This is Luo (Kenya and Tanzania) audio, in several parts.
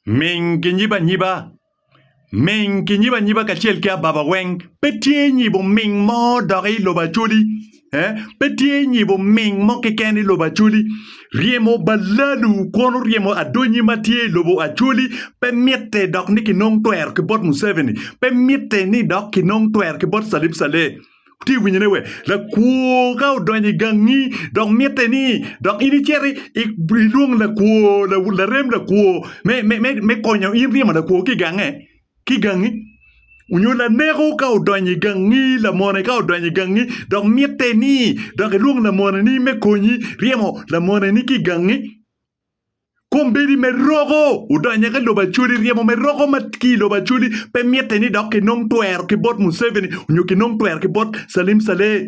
Ming ki nyiba. Ming ki nyiba kachiel kia baba weng. Petie nyibo ming mo dori loba chuli. Petie nyibo ming mo kekeni loba chuli. Riemo balalu kono riemo adonyi matie lobo achuli. Pe miete dok ni kinong tuer ke bot Museveni. Pe miete ni dok kinong tuer ke bot Salim Sale. Ti winyene we la kuo ka odonyi gangi dok miete ni dok ini cheri ik brilung la kuo la rem la kuo me konyo in rima la kuo ki gangi unyola nego ka odonyi gangi la mone ka odonyi gangi dok miete ni dok lung la mone ni me konyi riemo la mone ni ki gangi kombedi me rogo udanya ka loba chuli riemo me rogo matki loba chuli pe miete ni dok ke nong tuer ke bot Museveni unyo ke nong tuer ke bot Salim Sale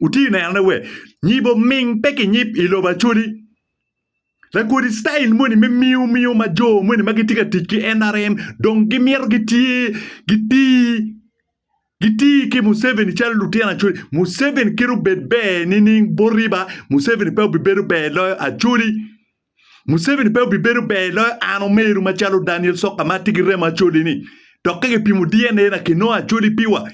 uti na yana we nyibo ming peke nyip iloba chuli la kodi style moni me miu majo moni magitika tiki NRM donc gimier giti ke Museveni chal lutiana chuli Museveni kiru bedbe nini boriba Museveni pe biberu be lo achuli Museveni pe biberu be lo ano meru machalo Daniel Soka matigi rema Acholi ni dokage pimu DNA na kino Acholi piwa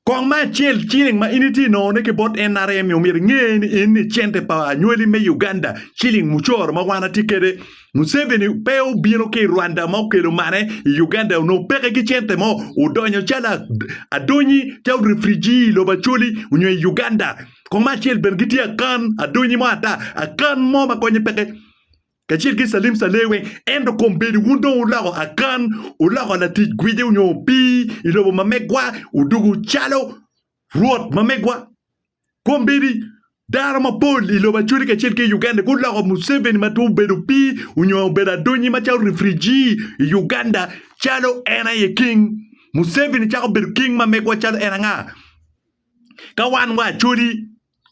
kong ma chiel chilling ma initi no ne ke bot NRM yo mir ngeni inni chente pa anyweli me Uganda chilling muchor ma wana tikere Museveni pe biro ke Rwanda ma ke mane Uganda no peke ki chente mo udonyo chala adonyi taw refugee lo bacholi unyo Uganda kong ma chiel bergiti akan adonyi mo ata akan mo ma konye peke kachil ki Salim Sale we endo kombedi wundo ulago akan ulago la ti gwije unyo pi ilobo mamegwa udugu chalo ruot mamegwa kombedi dara mapol iloba churi kachil ki Uganda kulago Museveni matu bedu pi unyo beda donyi machao refugee Uganda chalo ena ye king Museveni chako bedu king mamegwa chalo ena nga kawan wa churi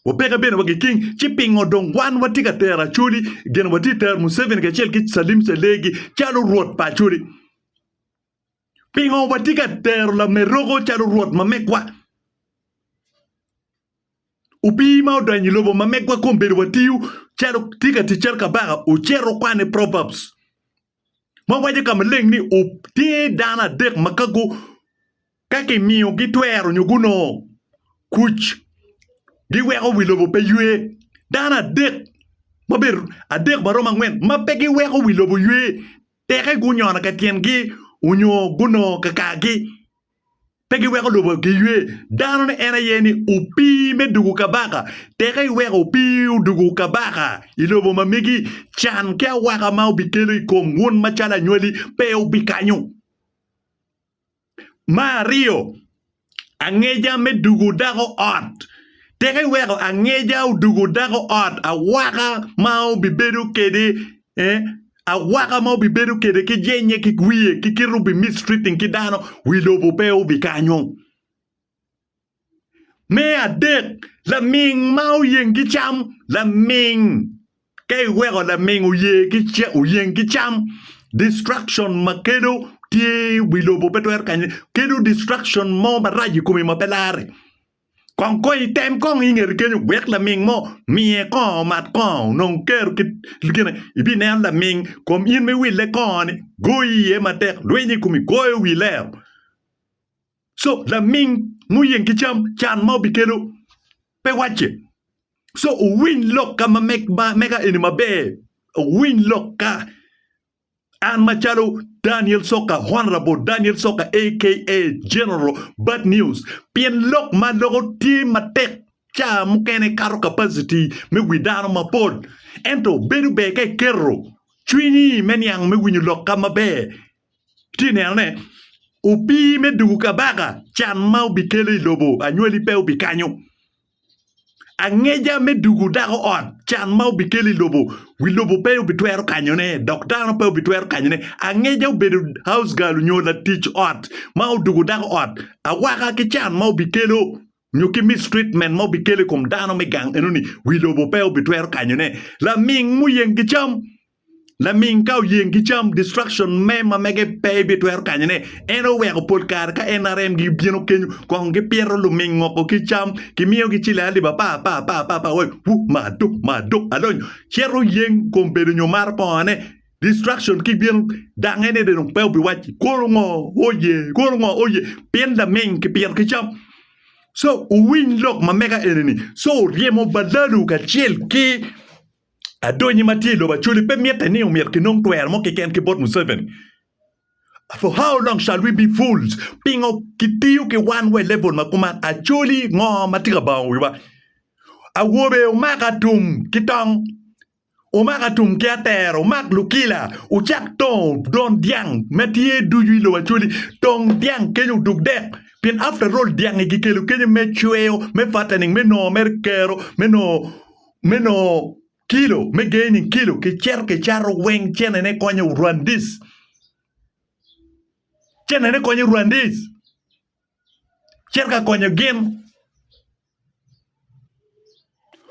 opeka bene wagi king chipping odong wan watika tera chuli gen wati ter Museveni ka chel ki Salim Selegi chalo ruot pa chuli pingo watika ter la merogo chalo ruot mamekwa upi ma odanyi lobo mamekwa kombere watiu chalo tika ticher kabaga uchero kwane proverbs ma waje kamaleng ni uptie dana dek makago kake miyo gitwero nyuguno kuch giweko wilobo pe yue dana dek maber adek baroma ngwen mapegi weko wilobo yue teke gunyona ka tiengi unyo guno kakagi pegi weko lobo ki yue dana ne ena yeni upi me dugu kabaka teke weko upi dugu kabaka ilobo mamigi chan kia waka mau bikelo ikom wun machala nyweli pe ubikanyo Mario angeja me dugu dago ot teke weko angeja udugu dago ot awaka mau biberu kede awaka mau biberu kede ki jenye ki gwie ki kirubi mistreating ki dano wilobo pe ubi kanyo me adek la ming mau yengi cham la ming kay weko la ming uyengi cham distraction makedo tie wilobo pe twer kanye kedo distraction mo maraji kumi mapelare Kong koi tem kong inger kenyo wek la ming mo mie ko mat ko non ker kit ligene ibi ne la ming kom in me wile kon goyi e matek lwenyi kumi goyi wile so la ming muyen kicham chan mo bikelo pe wache so win lock kama mega in mabe win lock ka an machalo Daniel Soka, Honorable Daniel Soka, aka General Bad News. Pien lok ma logo ti matek cha mukene karo capacity me widano ma pod. Ento beru be ke kero. Chwini menyang me winyu lok kama be. Tine ane. Upi me dugu kabaga chan mau bikele lobo anyweli pe ubikanyo. Angeja me dugu dago on chan mau bikeli lobo wilobo pe ubitwero kanyone doktano pe ubitwero kanyone angeja ubedu house girl nyola teach ot mau dugu dago ot awaka ki chan mau bikelo nyoki mistreatment mau bikeli kom dano me gang enuni wilobo pe ubitwero kanyone la ming muyeng gicham la ming kau yeng gicham distraction me ma mege pe bitwero kanyone eno weko polkar ka NRM gi bieno kenyu ko nge piero lu ming ngoko kicham ki miyo gi chile ali ba pa we wu madu alon chero yeng kombedo nyomar pone Distraction ki bien dangene de non peu bi wacc korongo oye pien la ming ki pien ki cham. So win look ma mega enemy. So riemo Balalu ka chiel ki adonyi mati lo ba chuli pe miete ni umir ki non tuer mo ki ken ki bot Museveni. For how long shall we be fools? Pingo kitiu ki one way level makuma Acholi ngo matiga ba wiba. Awobe umakatum kitong umakatum kiater umak lukila uchak tong don diang metie duyu lo Acholi tong diang kenyu dugdek. Pin after all diang ikikelu kenyu me chueo me fattening me no merkero me no kilo me gaining kilo ki charo weng chene ne konyo Rwandis. Chene ne konyo Rwandis. Cherka konyo game.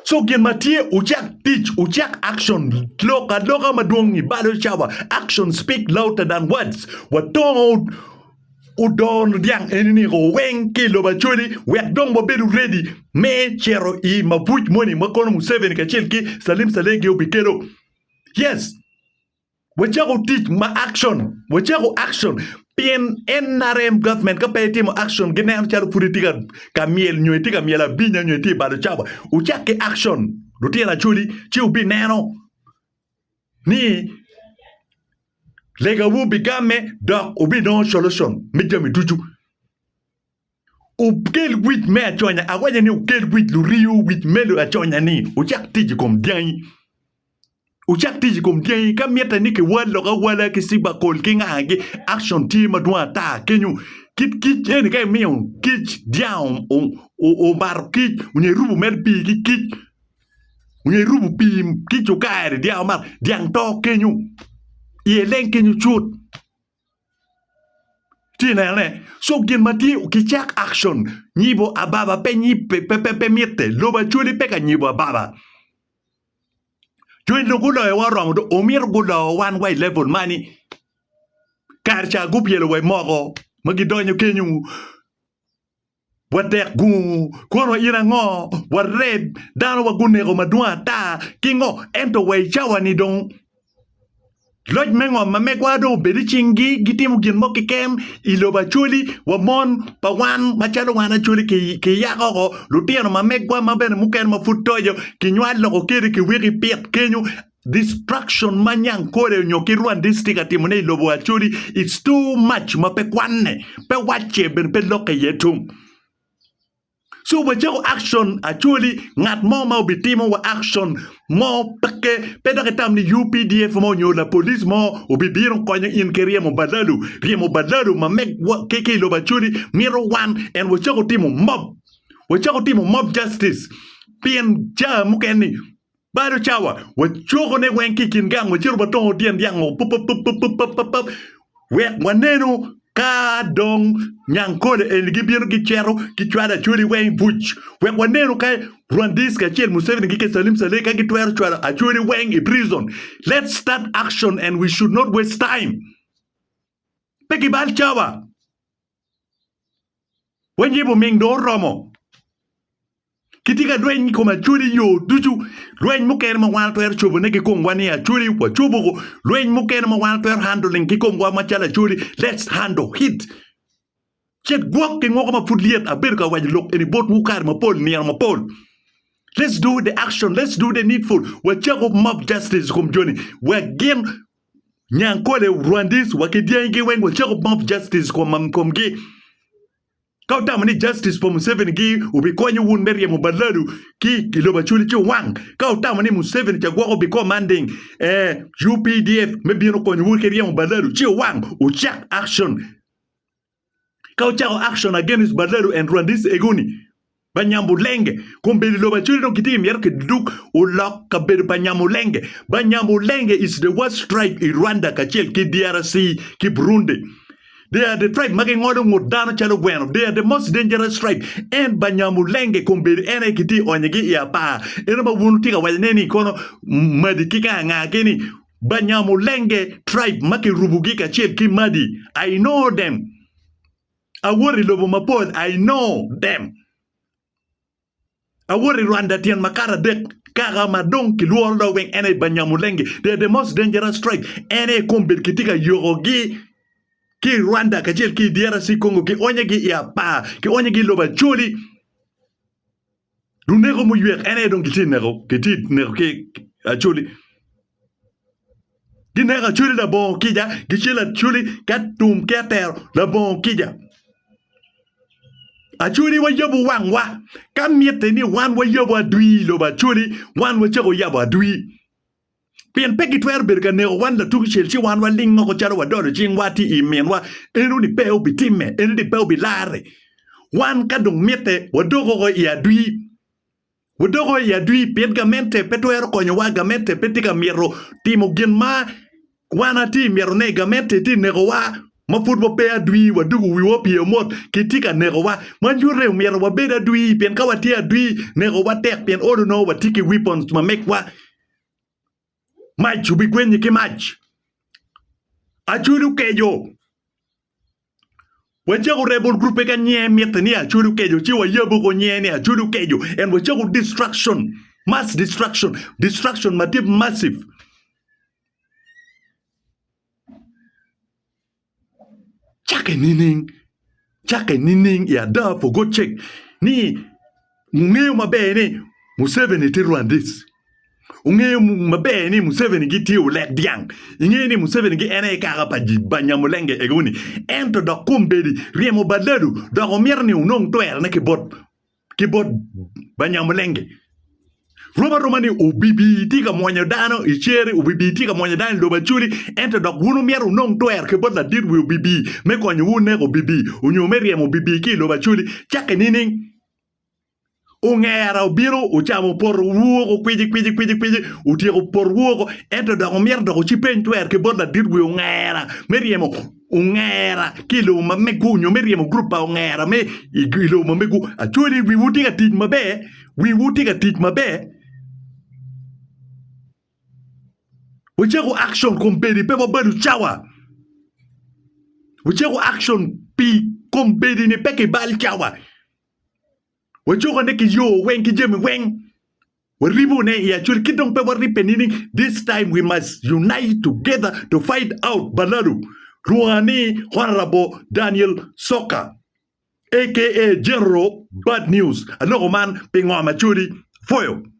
So gen matie uchak teach, uchak action. Loka madongi balo chawa. Action speak louder than words. Watongo udon diang enini go weng kilo bacholi. Wek dong bedu ready. Me chero I mabuch money makono Museveni kachelki Salim Sale ubikelo. Yes. Wachago teach ma action. Wachago action. Pien NRM government ka pay timo action gina chalo politika kamiel nyoti kamiela binya nyoti bado chaba uchake action rutia na chuli chi ubi neno ni lega ubi game dok ubi no solution mijami tuju ukel wit me achonya awanya ni ukel wit luriu wit melo achonya ni uchak tiji kom dianyi uchak tiji kom dianyi kamieta ni ke wala ke siba kol kinga hage action team adwa ta kenyu kit eni kay mion kit down o bar kit unye rubu mer pi kit unye rubu pi kit chokare dia mar diang to kenyu ye len kenyu chut tina ne so gen mati kichak action nyibo ababa pe pe miete loba chuli pe ka nyibo ababa Join the good warong do omir good one way level money. Karcha gupielo way mogo. Magidonyo kenyu. Watek gu. Kono ina ngo. Wareb. Dano wagunego madua ta. Kingo ento way chawa ni dong. Loj mengo mamekwado bedi chingi gitimu ginmo kikem iloba chuli wamon pawan machalo wana chuli ki yako lutiano mamekwa mabene muken mafutoyo kinywal loko kiri ki wiki piet kenyu distraction manyang kore nyoki Rwandis katimune ilobo chuli it's too much mapekwane pe wache ben pe loke yetum. So wajago action actually ngat mo bitimo wa action mo peke pedaketam ni UPDF mo nyo la police mo obidiron konya in keria mo Balalu ma make keke lo bachuli miro one and wajago timo mob justice pien ja mukeni bado chawa wajogo ne wenki kingang wajiru batongo dian diango pop wek waneno ka dong nyankole gibiero gichero gichwada chuli weng buch wek waneno ka Rwandis ka chiel Museveni gike Salim Sale ka gitwero chwada achuli weng in prison. Let's start action and we should not waste time. Peki bal chawa wenjibu ming do romo kitika dwen koma chuli yo duju lwen muken ma wan twer chubu ne kikom wani ya chuli wa chubu lwen muken ma wan twer handling kikom wa machala chuli let's handle hit chet gwok ke ngoko ma pudliet aber ka waj lok eni bot wukar ma pol niar ma pol. Let's do the action, let's do the needful. Wa chago mob justice kom joni wa gen nyankole Rwandis wa kidiangi wen wa chago mob justice kom ge Kauta mani justice for Museveni gi ubikonye wun merie mo Balalu ki kiloba chuli chi wang. Kauta mani Museveni chagwa ubi commanding UPDF mebino konye wun kerie mo Balalu chi wang uchak action. Kauta action against Balalu and Rwandis eguni. Banyambu lenge kumbeli loba chuli no kiti mierke duk ulok kabeli Banyambu lenge. Banyambu lenge is the worst tribe in Rwanda kachel ki DRC ki Burundi. They are the tribe making order mudana chalo bueno. They are the most dangerous tribe. And Banyamulenge kumbiri ene kiti onyegi ya pa. Enoma wunutika waleneni kono madikika ngakeni. Banyamulenge tribe maki rubugika chiel ki madi. I know them. Awori lobo mapod. I know them. Awori Rwanda tian makara dek kagamadong kiluoldo weng ene Banyamulenge. They're the most dangerous tribe. Ene kombir kitika yogogi ki Rwanda kajel ki DRC Congo ki onyegi ya pa ki onyegi loba choli. Dunego mu yuek ene don kiti nego ki Acholi. Ginega chuli la bon kija, gichila chuli katum keter la bon kija. Achuli wa yabu wangwa, kamiete ni wan wa yabu adui lo ba chuli, wan wa chago yabu adui. Pien peki twer berga ne wan la tuki chelchi wan wa ling ngoko charo wa doro ching wati imen wa enu ni peo bitime, enu ni peo bilare. Wan kadung miete wa dogo go i adui. Wadogo ya dui pien gamente petwer konyo wa gamente petika miero timo genma wana ti miero ne gamente ti nego wa mafutbo pe adui wadugu wiwo pie mot kitika nego wa manjure miero wa beda dui pien kawati adui nego wa tek pien odo wa tiki weapons ma make wa match ubi kwenye ki match achulu kejo wajago rebel group ka nye miete ni achulu kejo chi wa yebo ko nye ni achulu kejo and wajago destruction mass destruction matip massive chake nining ya da for go check ni ngeo mabe ni Museveni ti Rwandese ungeo mabe ni Museveni giti ulek diang ingeni ni Museveni gi ene kaka pa Banyamulenge eguni ento da kumbedi riemo Balalu da omirni unong twer ne kibot Banyamulenge Romani ubibi tika mwanya dano ichere ubibi tika mwanya dano loba chuli ento da gunu mieru nong twer kibot la did we ubibi me kwenye une ubibi unyomeri ya ubibi ki loba chuli chake nining ungera biro uchamo por wuo kwiji utiro por wuo ento da mierda ko chipen twer kibot la did we ungera meriemo ungera kilo mamegu nyomeriemo grupa ungera me igilo mamegu achuli we wutika tij mabe Wachago action kompedi pepo badu chawa. Wachago action pi kompedi ni peke bal chawa. Wachago neki yo wen ki jemi wen. Waribu ne ya chuli kitong pepo ripenini. This time we must unite together to fight out Balalu. Ruani Honorable Daniel Soka, aka General Bad News. Another man pingwa machuri foyo.